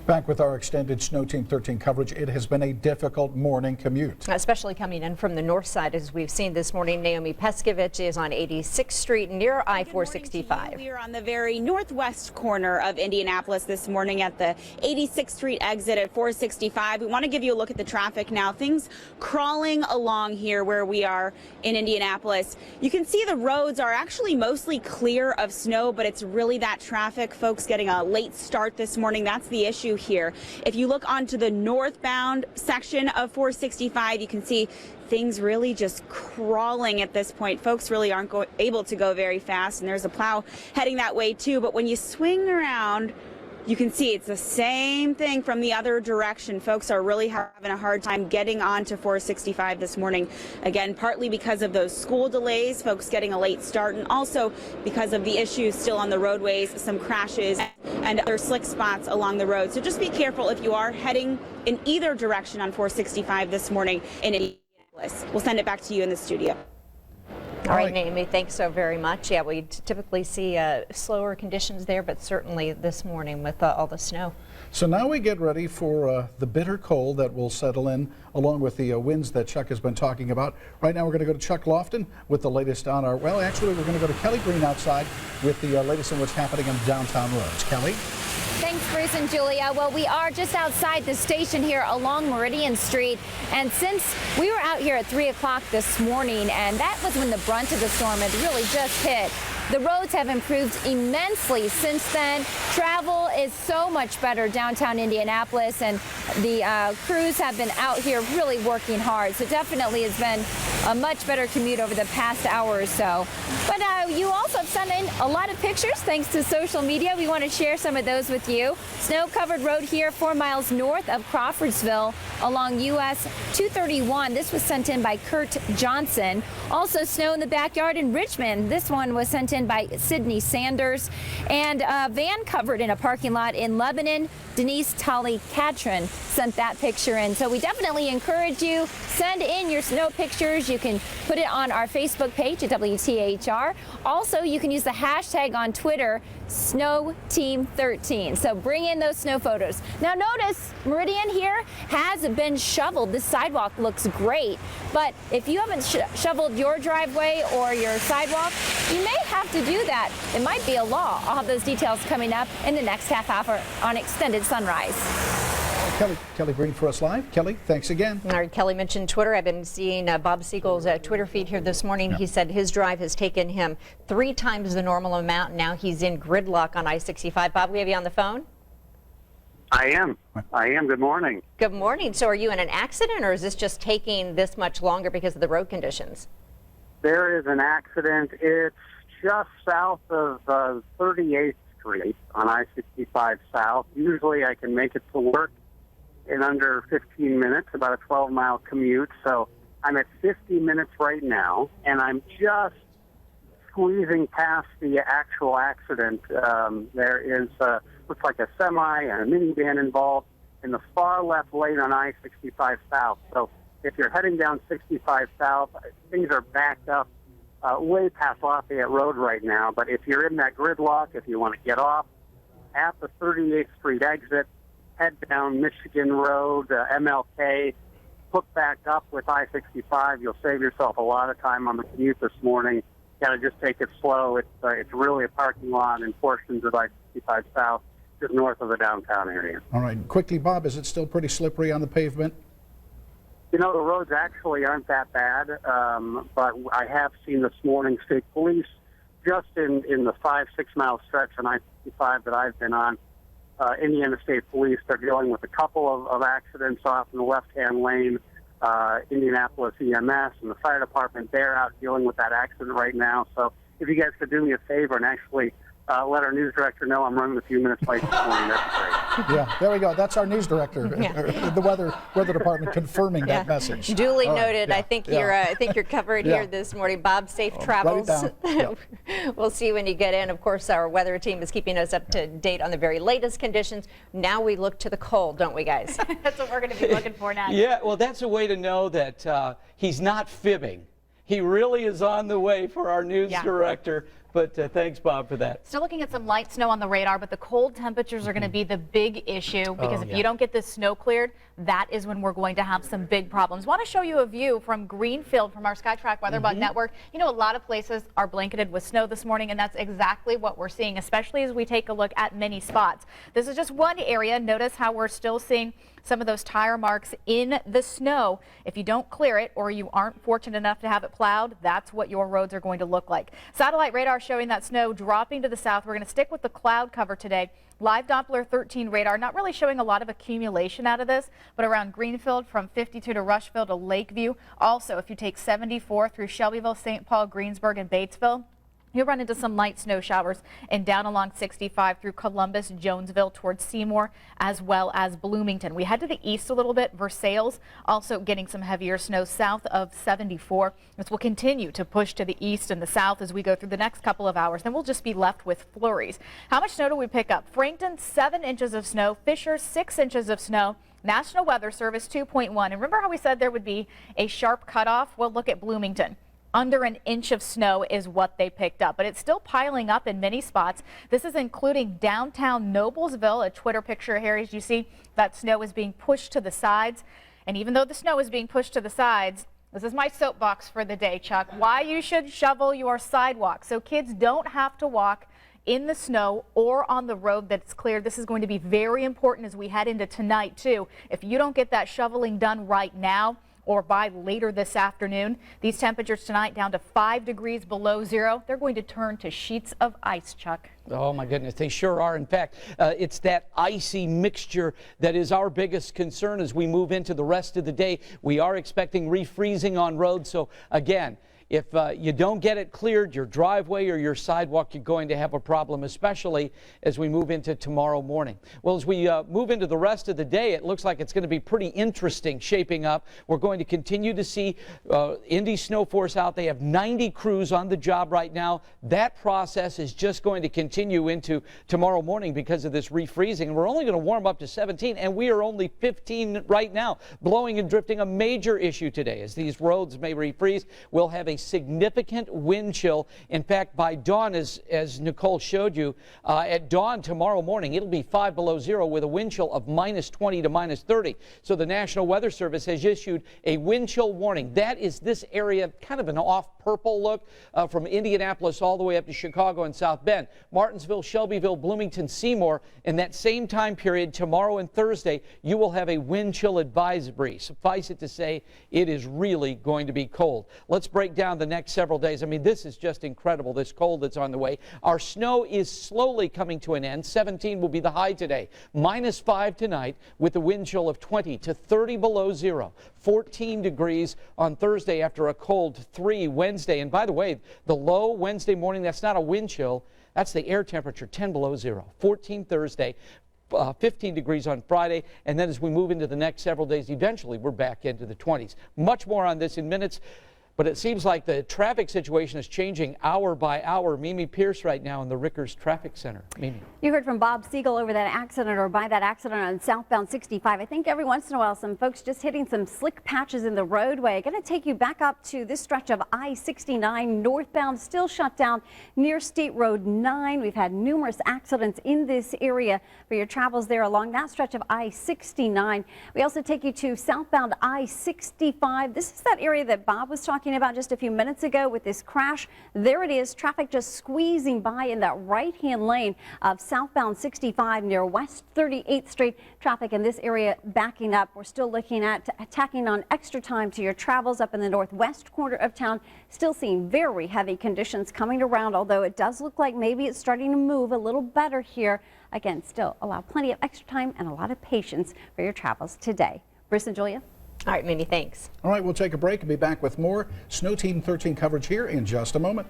Back with our extended Snow Team 13 coverage. It has been a difficult morning commute. Especially coming in from the north side, as we've seen this morning. Naomi Peskovich is on 86th Street near I-465. We are on the very northwest corner of Indianapolis this morning at the 86th Street exit at 465. We want to give you a look at the traffic now. Things crawling along here where we are in Indianapolis. You can see the roads are actually mostly clear of snow, but it's really that traffic. Folks getting a late start this morning. That's the issue here. If you look onto the northbound section of 465, you can see things really just crawling at this point. Folks really aren't able to go very fast, and there's a plow heading that way too. But when you swing around, you can see it's the same thing from the other direction. Folks are really having a hard time getting onto 465 this morning. Again, partly because of those school delays, folks getting a late start, and also because of the issues still on the roadways, some crashes and other slick spots along the road. So just be careful if you are heading in either direction on 465 this morning in Indianapolis. We'll send it back to you in the studio. All right, Naomi, thanks so very much. Yeah, we typically see slower conditions there, but certainly this morning with all the snow. So now we get ready for the bitter cold that will settle in, along with the winds that Chuck has been talking about. Right now we're going to go to Chuck Lofton with the latest on our, well, actually we're going to go to Kelly Green outside with the latest on what's happening on downtown roads. Kelly? Thanks, Bruce and Julia. Well, we are just outside the station here along Meridian Street. And since we were out here at 3 o'clock this morning, and that was when the brunt of the storm had really just hit, the roads have improved immensely since then. Travel is so much better downtown Indianapolis, and the crews have been out here really working hard. So definitely has been a much better commute over the past hour or so. But you also have sent in a lot of pictures thanks to social media. We want to share some of those with you. Snow-covered road here 4 miles north of Crawfordsville along US 231. This was sent in by Kurt Johnson. Also snow in the backyard in Richmond. This one was sent in by Sydney Sanders. And a van covered in a parking lot in Lebanon. Denise Tully Catron sent that picture in. So we definitely encourage you, send in your snow pictures. You can put it on our Facebook page at WTHR. Also, you can use the hashtag on Twitter, SnowTeam13. So bring in those snow photos. Now notice Meridian here has been shoveled. This sidewalk looks great, but if you haven't shoveled your driveway or your sidewalk, you may have to do that. It might be a law. I'll have those details coming up in the next half hour on Extended Sunrise. Kelly Green for us live. Kelly, thanks again. All right, Kelly mentioned Twitter. I've been seeing Bob Siegel's Twitter feed here this morning. Yeah. He said his drive has taken him 3 times the normal amount. Now he's in gridlock on I-65. Bob, we have you on the phone? I am. Good morning. Good morning. So are you in an accident, or is this just taking this much longer because of the road conditions? There is an accident. It's just south of 38th Street on I-65 South. Usually I can make it to work in under 15 minutes, about a 12-mile commute. So I'm at 50 minutes right now, and I'm just squeezing past the actual accident. There is, looks like a semi and a minivan involved in the far left lane on I-65 South. So if you're heading down 65 South, things are backed up way past Lafayette Road right now. But if you're in that gridlock, if you want to get off at the 38th Street exit, head down Michigan Road, MLK, hook back up with I-65. You'll save yourself a lot of time on the commute this morning. Got to just take it slow. It's really a parking lot in portions of I-65 South, just north of the downtown area. All right. Quickly, Bob, is it still pretty slippery on the pavement? You know, the roads actually aren't that bad, but I have seen this morning state police just in the 5-6 mile stretch on I-65 that I've been on. Indiana State Police, they're dealing with a couple of accidents off in the left-hand lane. Indianapolis EMS and the fire department, they're out dealing with that accident right now. So if you guys could do me a favor and actually let our news director know I'm running a few minutes late this morning, that's great. Yeah, there we go. That's our news director, the weather department confirming that message. Duly noted. Right. I think you're covered here this morning. Bob, safe travels. We'll see you when you get in. Of course, our weather team is keeping us up to date on the very latest conditions. Now we look to the cold, don't we, guys? That's what we're going to be looking for now. Yeah, well, that's a way to know that he's not fibbing. He really is on the way for our news director. But thanks, Bob, for that. Still looking at some light snow on the radar, but the cold temperatures are going to be the big issue because if you don't get this snow cleared, that is when we're going to have some big problems. Want to show you a view from Greenfield from our SkyTrack Weather Bug Network. You know, a lot of places are blanketed with snow this morning, and that's exactly what we're seeing, especially as we take a look at many spots. This is just one area. Notice how we're still seeing some of those tire marks in the snow. If you don't clear it or you aren't fortunate enough to have it plowed, that's what your roads are going to look like. Satellite radar showing that snow dropping to the south. We're going to stick with the cloud cover today. Live Doppler 13 radar not really showing a lot of accumulation out of this, but around Greenfield from 52 to Rushville to Lakeview. Also, if you take 74 through Shelbyville, St. Paul, Greensburg, and Batesville, you'll run into some light snow showers and down along 65 through Columbus, Jonesville towards Seymour, as well as Bloomington. We head to the east a little bit. Versailles also getting some heavier snow south of 74. This will continue to push to the east and the south as we go through the next couple of hours. Then we'll just be left with flurries. How much snow do we pick up? Frankton, 7 inches of snow. Fisher, 6 inches of snow. National Weather Service, 2.1. And remember how we said there would be a sharp cutoff? Well, look at Bloomington. Under an inch of snow is what they picked up, but it's still piling up in many spots. This is including downtown Noblesville. A Twitter picture here, as you see, that snow is being pushed to the sides. And even though the snow is being pushed to the sides, this is my soapbox for the day, Chuck, why you should shovel your sidewalk so kids don't have to walk in the snow or on the road that's cleared. This is going to be very important as we head into tonight, too. If you don't get that shoveling done right now, or by later this afternoon. These temperatures tonight down to 5 degrees below zero. They're going to turn to sheets of ice, Chuck. Oh, my goodness, they sure are. In fact, it's that icy mixture that is our biggest concern as we move into the rest of the day. We are expecting refreezing on roads. So, again, if you don't get it cleared, your driveway or your sidewalk, you're going to have a problem, especially as we move into tomorrow morning. Well, as we move into the rest of the day, it looks like it's going to be pretty interesting shaping up. We're going to continue to see Indy Snow Force out. They have 90 crews on the job right now. That process is just going to continue into tomorrow morning because of this refreezing. And we're only going to warm up to 17, and we are only 15 right now. Blowing and drifting, a major issue today. As these roads may refreeze, we'll have a significant wind chill. In fact, by dawn, as Nicole showed you, at dawn tomorrow morning, it'll be 5 below zero with a wind chill of -20 to -30. So the National Weather Service has issued a wind chill warning. That is this area, kind of an off purple look from Indianapolis all the way up to Chicago and South Bend. Martinsville, Shelbyville, Bloomington, Seymour. In that same time period, tomorrow and Thursday, you will have a wind chill advisory. Suffice it to say, it is really going to be cold. Let's break down the next several days. I mean, this is just incredible, this cold that's on the way. Our snow is slowly coming to an end. 17 will be the high today. -5 tonight with a wind chill of 20 to 30 below zero. 14 degrees on Thursday after a cold 3 Wednesday. And by the way, the low Wednesday morning, that's not a wind chill. That's the air temperature, 10 below zero. 14 Thursday. 15 degrees on Friday, and then as we move into the next several days, eventually we're back into the 20s. Much more on this in minutes. But it seems like the traffic situation is changing hour by hour. Mimi Pierce right now in the Rickers Traffic Center. Mimi. You heard from Bob Siegel over that accident or by that accident on southbound 65. I think every once in a while some folks just hitting some slick patches in the roadway. Going to take you back up to this stretch of I-69 northbound, still shut down near State Road 9. We've had numerous accidents in this area for your travels there along that stretch of I-69. We also take you to southbound I-65. This is that area that Bob was talking about just a few minutes ago with this crash. There it is, traffic just squeezing by in that right-hand lane of southbound 65 near West 38th Street. Traffic in this area backing up. We're still looking at tacking on extra time to your travels up in the northwest corner of town. Still seeing very heavy conditions coming around, although it does look like maybe it's starting to move a little better here. Again, still allow plenty of extra time and a lot of patience for your travels today. Bruce and Julia. All right, Mimi, thanks. All right, we'll take a break and be back with more Snow Team 13 coverage here in just a moment.